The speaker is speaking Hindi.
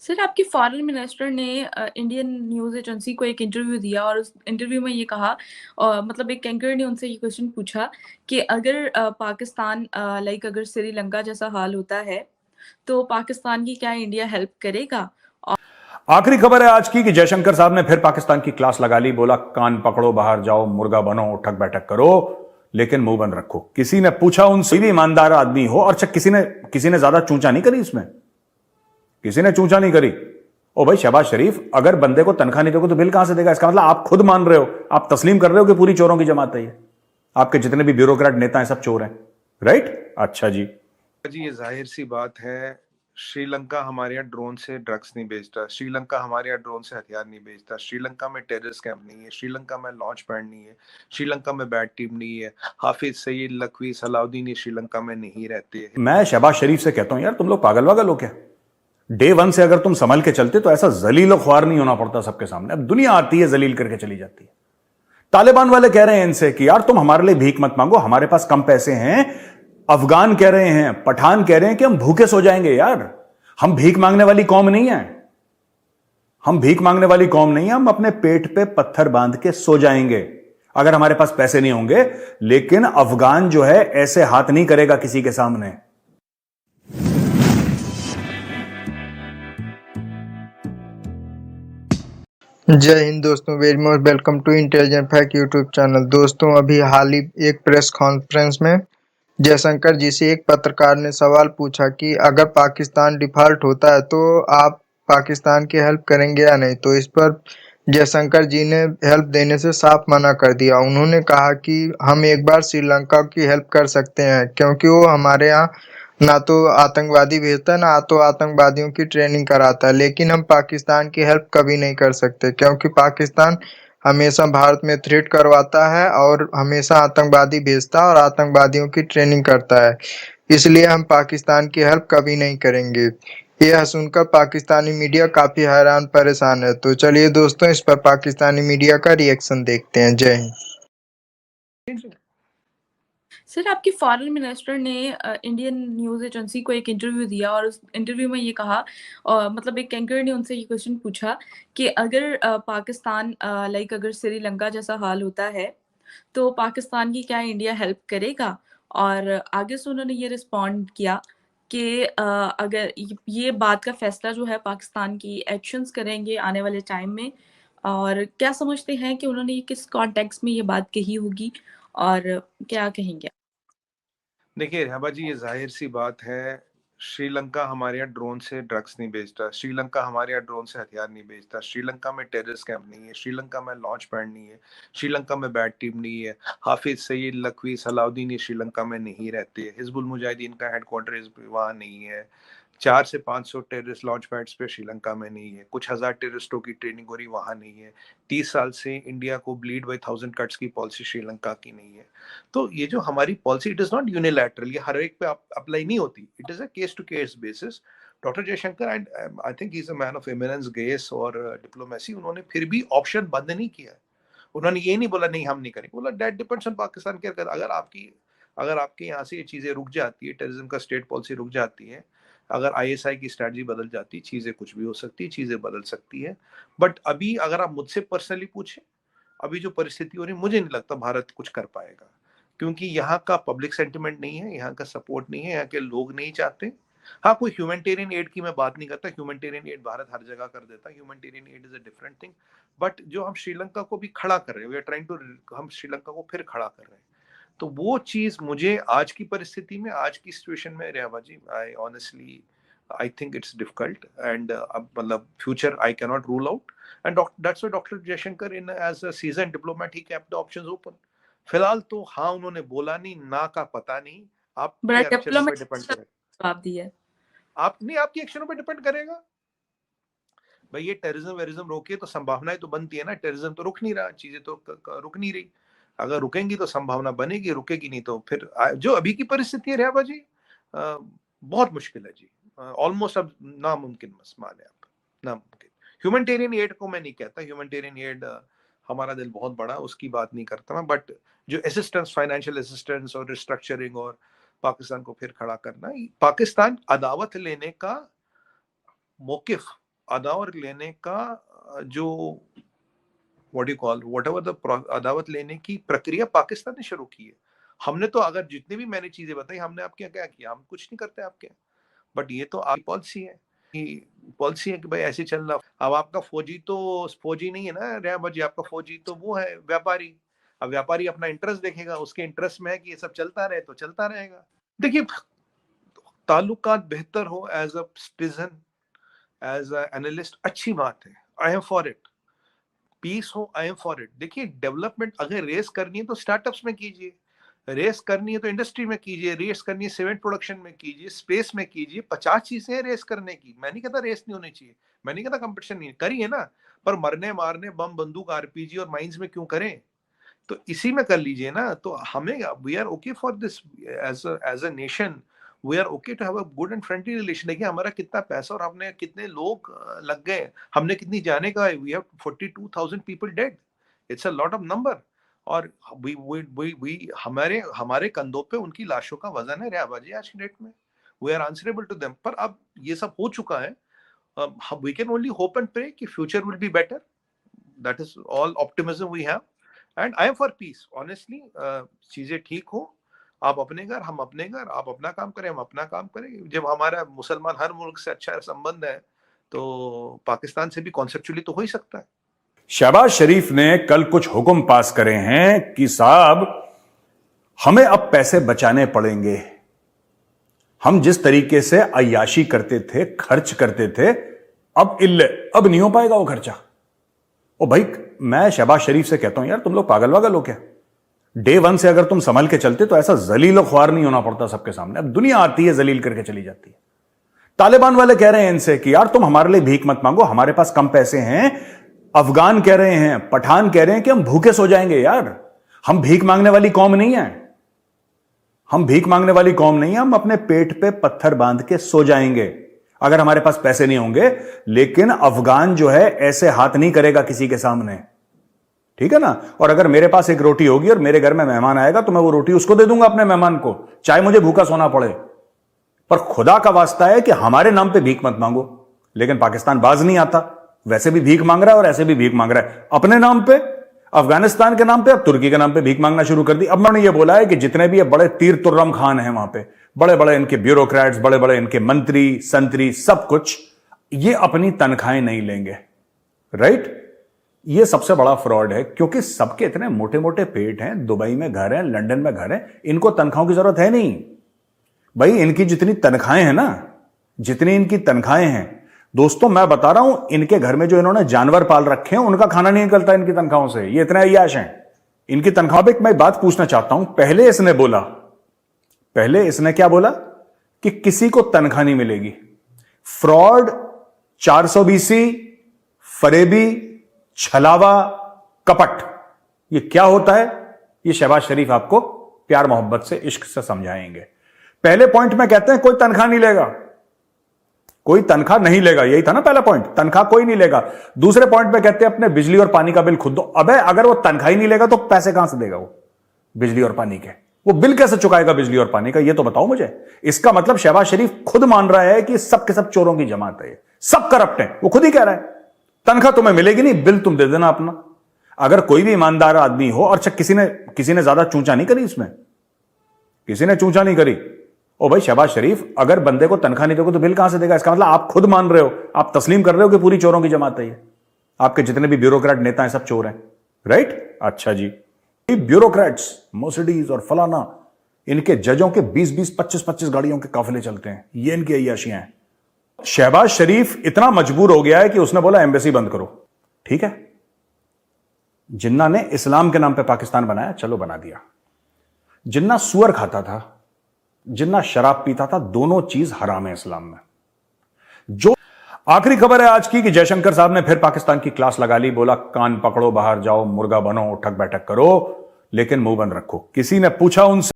सर, आपके फॉरेन मिनिस्टर ने इंडियन न्यूज़ एजेंसी को एक इंटरव्यू दिया और उस इंटरव्यू में ये कहा मतलब एक एंकर ने उनसे ये क्वेश्चन पूछा कि अगर पाकिस्तान अगर श्रीलंका जैसा हाल होता है, तो पाकिस्तान की क्या इंडिया हेल्प करेगा? आखिरी खबर है आज की कि जयशंकर साहब ने फिर पाकिस्तान की क्लास लगा ली। बोला कान पकड़ो, बाहर जाओ, मुर्गा बनो, उठक बैठक करो, लेकिन मुंह बंद रखो। किसी ने पूछा उनसे, भी ईमानदार आदमी हो, और अच्छा किसी ने ज्यादा चूंचा नहीं करी इसमें, किसी ने चूंचा नहीं करी। ओ भाई शहबाज शरीफ, अगर बंदे को तनख्वाह नहीं दोगे तो बिल कहां से देगा? इसका मतलब आप खुद मान रहे हो, आप तस्लीम कर रहे हो कि पूरी चोरों की जमात है ये, आपके जितने भी ब्यूरोक्रेट नेता हैं सब चोर हैं, राइट? अच्छा जी जी, ये जाहिर सी बात है। श्रीलंका हमारे यहाँ ड्रोन से ड्रग्स नहीं बेचता, श्रीलंका हमारे यहाँ ड्रोन से हथियार नहीं बेचता, श्रीलंका में टेररिस्ट कैंप नहीं है, श्रीलंका में लॉन्च पैड नहीं है, श्रीलंका में बैट टीम नहीं है, हाफिज सईद लखवी सलाउद्दीन ये श्रीलंका में नहीं रहते हैं। मैं शहबाज शरीफ से कहता हूं, यार तुम लोग पागल वागल हो क्या? डे वन से अगर तुम संभल के चलते तो ऐसा जलील ख्वार नहीं होना पड़ता सबके सामने। अब दुनिया आती है, जलील करके चली जाती है। तालिबान वाले कह रहे हैं इनसे कि यार तुम हमारे लिए भीख मत मांगो, हमारे पास कम पैसे हैं। अफगान कह रहे हैं, पठान कह रहे हैं कि हम भूखे सो जाएंगे। यार हम भीख मांगने वाली कौम नहीं है, हम भीख मांगने वाली कौम नहीं है, हम अपने पेट पे पत्थर बांध के सो जाएंगे अगर हमारे पास पैसे नहीं होंगे। लेकिन अफगान जो है ऐसे हाथ नहीं करेगा किसी के सामने। जय हिंद दोस्तों, very much welcome to intelligent fact YouTube channel. दोस्तों, अभी हाल ही एक प्रेस कॉन्फ्रेंस में जयशंकर जी से एक पत्रकार ने सवाल पूछा कि अगर पाकिस्तान डिफॉल्ट होता है तो आप पाकिस्तान की हेल्प करेंगे या नहीं। तो इस पर जयशंकर जी ने हेल्प देने से साफ मना कर दिया। उन्होंने कहा कि हम एक बार श्रीलंका की हेल्प कर सकते हैं, क्योंकि वो हमारे यहाँ ना तो आतंकवादी भेजता है, ना तो आतंकवादियों की ट्रेनिंग कराता है। लेकिन हम पाकिस्तान की हेल्प कभी नहीं कर सकते, क्योंकि पाकिस्तान हमेशा भारत में थ्रेट करवाता है और हमेशा आतंकवादी भेजता है और आतंकवादियों की ट्रेनिंग करता है। इसलिए हम पाकिस्तान की हेल्प कभी नहीं करेंगे। यह सुनकर पाकिस्तानी मीडिया काफी हैरान परेशान है। तो चलिए दोस्तों, इस पर पाकिस्तानी मीडिया का रिएक्शन देखते हैं। जय हिंद। सर, आपके फॉरेन मिनिस्टर ने इंडियन न्यूज़ एजेंसी को एक इंटरव्यू दिया और उस इंटरव्यू में ये कहा मतलब एक एंकर ने उनसे ये क्वेश्चन पूछा कि अगर पाकिस्तान अगर श्रीलंका जैसा हाल होता है, तो पाकिस्तान की क्या इंडिया हेल्प करेगा? और आगे से उन्होंने ये रिस्पॉन्ड किया कि अगर ये बात का फैसला जो है पाकिस्तान की एक्शंस करेंगे आने वाले टाइम में। और क्या समझते हैं कि उन्होंने ये किस कॉन्टेक्स्ट में ये बात कही होगी और क्या कहेंगे? देखिए रहबा जी, ये जाहिर सी बात है। श्रीलंका हमारे यहाँ ड्रोन से ड्रग्स नहीं बेचता, श्रीलंका हमारे यहाँ ड्रोन से हथियार नहीं बेचता, श्रीलंका में टेररिस्ट कैंप नहीं है, श्रीलंका में लॉन्च पैड नहीं है, श्रीलंका में बैट टीम नहीं है, हाफिज सईद लखवी सलाउद्दीन ये श्रीलंका में नहीं रहते हैं, हिजबुल मुजाहिदीन का हेडक्वार्टर वहाँ नहीं है, 400 से 500 टेररिस्ट लॉन्च पैड्स पे श्रीलंका में नहीं है, कुछ हजार टेररिस्टों की ट्रेनिंग हो रही वहाँ नहीं है, 30 साल से इंडिया को ब्लीड बाई 1000 कट्स की पॉलिसी श्रीलंका की नहीं है। तो ये जो हमारी policy, it is not unilateral, ये हर एक पे अप्लाई नहीं होती, it is a case to case basis. Doctor Jaishankar, and I think he is a man of eminence, grace और डिप्लोमेसी, उन्होंने फिर भी ऑप्शन बंद नहीं किया है। उन्होंने ये नहीं बोला नहीं हम नहीं करेंगे, बोला दैट डिपेंड्स ऑन पाकिस्तान क्या कर। अगर आपके यहाँ से ये चीजें रुक जाती है, टेररिज्म का स्टेट पॉलिसी रुक जाती है, अगर आईएसआई की स्ट्रेटजी बदल जाती है, चीजें कुछ भी हो सकती है, चीजें बदल सकती है। बट अभी अगर आप मुझसे पर्सनली पूछे, अभी जो परिस्थिति हो रही है, मुझे नहीं लगता भारत कुछ कर पाएगा, क्योंकि यहाँ का पब्लिक सेंटिमेंट नहीं है, यहाँ का सपोर्ट नहीं है, यहाँ के लोग नहीं चाहते। हाँ, कोई ह्यूमैनिटेरियन एड की मैं बात नहीं करता, ह्यूमैनिटेरियन एड भारत हर जगह कर देता, humanitarian add is a different thing. But जो हम श्रीलंका को भी खड़ा कर रहे हैं, वी आर ट्राइंग टू, हम श्रीलंका को फिर खड़ा कर रहे हैं, तो वो चीज मुझे आज की परिस्थिति में, आज की सिचुएशन में रेहवा जी, I honestly I think it's difficult, and अब मतलब future I can not rule out, and that's why doctor Jaishankar in as a seasoned diplomat he kept the options open. फिलहाल तो हाँ उन्होंने बोला नहीं, ना का पता नहीं, बड़ा आपके एक्शनों पे डिप्लोमेटिक डिपेंड सा करेगा। जवाब दिया है। आप नहीं, आपकी एक्शनों पे डिपेंड करेगा भाई। ये टेररिज्म वेरिज्म रोके तो संभावनाएं तो बनती है ना, टेररिज्म तो रुक नहीं रहा, चीजें तो रुक नहीं रही। अगर रुकेंगी तो संभावना बनेगी, रुकेगी नहीं तो फिर जो अभी की परिस्थिति है रेहबा जी, बहुत मुश्किल है जी, ऑलमोस्ट अब नामुमकिन, मत माने आप, नामुमकिन। ह्यूमैनिटेरियन एड को मैं नहीं कहता, ह्यूमैनिटेरियन एड हमारा दिल बहुत बड़ा, उसकी बात नहीं करता मैं, बट जो असिस्टेंस, फाइनेंशियल असिस्टेंस और रिस्ट्रक्चरिंग और पाकिस्तान को फिर खड़ा करना, पाकिस्तान अदावत लेने का मौकिफ अदावत लेने का जो what you call whatever the अदावत लेने की प्रक्रिया पाकिस्तान ने शुरू की है। हमने तो अगर जितनी भी मैंने चीजें बताई, हमने आपके यहाँ क्या किया? हम कुछ नहीं करते आपके यहाँ। बट ये तो आपकी पॉलिसी है कि भाई ऐसे चल रहा। अब आपका फौजी तो फौजी नहीं है ना रेहबा जी, आपका फौजी तो वो है व्यापारी। अब व्यापारी अपना इंटरेस्ट देखेगा, उसके इंटरेस्ट में है कि ये सब चलता रहे तो चलता रहेगा। देखिए, ताल्लुकात बेहतर हो as a citizen, as a analyst, अच्छी बात है, I am for it. Peace हो, आई एम फॉर इट। देखिए, डेवलपमेंट अगर रेस करनी है तो स्टार्टअप्स में कीजिए, रेस करनी है तो इंडस्ट्री में कीजिए, रेस करनी है सीमेंट प्रोडक्शन में कीजिए, स्पेस में कीजिए। 50 चीजें हैं रेस करने की। मैं नहीं कहता रेस नहीं होनी चाहिए, मैं नहीं कहता कंपटीशन नहीं करिए ना, पर मरने मारने बम बंदूक आरपीजी और माइंस में क्यों करें? तो इसी में कर लीजिए ना। तो हमें we are okay for this as a nation, we are okay to have a good and friendly relation. देखिए हमारा कितना पैसा और हमने कितने लोग लग गए, हमने कितनी जाने का, we have 42,000 people dead, it's a lot of number. और वी हमारे हमारे कंधों पे उनकी लाशों का वजन है रेहाबाजी आज की डेट में। We are answerable to them. पर अब ये सब हो चुका है, we can only hope and pray कि future will be better. That is all optimism we have and I am for peace honestly. चीजें ठीक हो, आप अपने घर, हम अपने घर, आप अपना काम करें, हम अपना काम करें। जब हमारा मुसलमान हर मुल्क से अच्छा संबंध है तो पाकिस्तान से भी कॉन्सेप्चुअली तो हो ही सकता है। शहबाज शरीफ ने कल कुछ हुक्म पास करे हैं कि साहब हमें अब पैसे बचाने पड़ेंगे। हम जिस तरीके से अय्याशी करते थे, खर्च करते थे, अब नहीं हो पाएगा वो खर्चा। ओ भाई, मैं शहबाज शरीफ से कहता हूं यार, तुम लोग पागल वागल हो क्या? डे वन से अगर तुम संभल के चलते तो ऐसा जलील ख्वार नहीं होना पड़ता सबके सामने। अब दुनिया आती है, जलील करके चली जाती है। तालिबान वाले कह रहे हैं इनसे कि यार तुम हमारे लिए भीख मत मांगो, हमारे पास कम पैसे हैं। अफगान कह रहे हैं, पठान कह रहे हैं कि हम भूखे सो जाएंगे। यार हम भीख मांगने वाली कौम नहीं है, हम भीख मांगने वाली कौम नहीं है। हम अपने पेट पे पत्थर बांध के सो जाएंगे अगर हमारे पास पैसे नहीं होंगे। लेकिन अफगान जो है ऐसे हाथ नहीं करेगा किसी के सामने, ठीक है ना? और अगर मेरे पास एक रोटी होगी और मेरे घर में मेहमान आएगा तो मैं वो रोटी उसको दे दूंगा, अपने मेहमान को, चाहे मुझे भूखा सोना पड़े। पर खुदा का वास्ता है कि हमारे नाम पे भीख मत मांगो। लेकिन पाकिस्तान बाज नहीं आता, वैसे भी भीख मांग रहा है और ऐसे भी भीख मांग रहा है अपने नाम पे, अफगानिस्तान के नाम पे, अब तुर्की के नाम पे भीख मांगना शुरू कर दी। अब मैंने ये बोला है कि जितने भी ये बड़े तीर तुर्रम खान हैं वहां पे, बड़े बड़े इनके ब्यूरोक्रेट्स, बड़े बड़े इनके मंत्री संतरी, सब कुछ, ये अपनी तनख्वाहें नहीं लेंगे। राइट? ये सबसे बड़ा फ्रॉड है, क्योंकि सबके इतने मोटे मोटे पेट हैं, दुबई में घर है, लंदन में घर है, इनको तनख्वाहों की जरूरत है नहीं भाई। इनकी जितनी तनख्वाहें हैं ना, जितनी इनकी तनख्वाहें हैं, दोस्तों मैं बता रहा हूं, इनके घर में जो इन्होंने जानवर पाल रखे हैं उनका खाना नहीं निकलता इनकी तनख्वाहों से। ये इतने अय्याश हैं इनकी तनख्वाह पे। मैं बात पूछना चाहता हूं, पहले इसने क्या बोला कि किसी को तनख्वाह नहीं मिलेगी। फ्रॉड, 420, फरेबी, छलावा, कपट, ये क्या होता है? ये शहबाज शरीफ आपको प्यार मोहब्बत से, इश्क से समझाएंगे। पहले पॉइंट में कहते हैं कोई तनख्वाह नहीं लेगा, कोई तनख्वाह नहीं लेगा, यही था ना पहला पॉइंट, तनख्वाह कोई नहीं लेगा। दूसरे पॉइंट में कहते हैं अपने बिजली और पानी का बिल खुद दो। अबे अगर वो तनख्वाह ही नहीं लेगा तो पैसे कहां से देगा वो बिजली और पानी के? वो बिल कैसे चुकाएगा बिजली और पानी का? ये तो बताओ मुझे। इसका मतलब शहबाज शरीफ खुद मान रहा है कि सब के सब चोरों की जमात है, सब करप्ट है। वो खुद ही कह रहा है तनख्वाह तुम्हें मिलेगी नहीं, बिल तुम दे देना अपना। अगर कोई भी ईमानदार आदमी हो, और अच्छा किसी ने ज्यादा चूंचा नहीं करी इसमें, किसी ने चूंचा नहीं करी। ओ भाई शहबाज शरीफ, अगर बंदे को तनख्वाह नहीं दोगे तो बिल कहां से देगा? इसका मतलब आप खुद मान रहे हो, आप तस्लीम कर रहे हो कि पूरी चोरों की जमात है ये, आपके जितने भी ब्यूरोक्रेट नेता हैं सब चोर हैं। राइट? अच्छा जी, ब्यूरोक्रेट्स, मर्सिडीज और फलाना, इनके जजों के 20-20, 25-25 गाड़ियों के काफिले चलते हैं, ये इनकी अय्याशियां हैं। शहबाज शरीफ इतना मजबूर हो गया है कि उसने बोला एम्बेसी बंद करो। ठीक है, जिन्ना ने इस्लाम के नाम पे पाकिस्तान बनाया, चलो बना दिया। जिन्ना सुअर खाता था, जिन्ना शराब पीता था, दोनों चीज हराम है इस्लाम में। जो आखिरी खबर है आज की कि जयशंकर साहब ने फिर पाकिस्तान की क्लास लगा ली। बोला कान पकड़ो, बाहर जाओ, मुर्गा बनो, उठक बैठक करो, लेकिन मुंह बंद रखो। किसी ने पूछा उनसे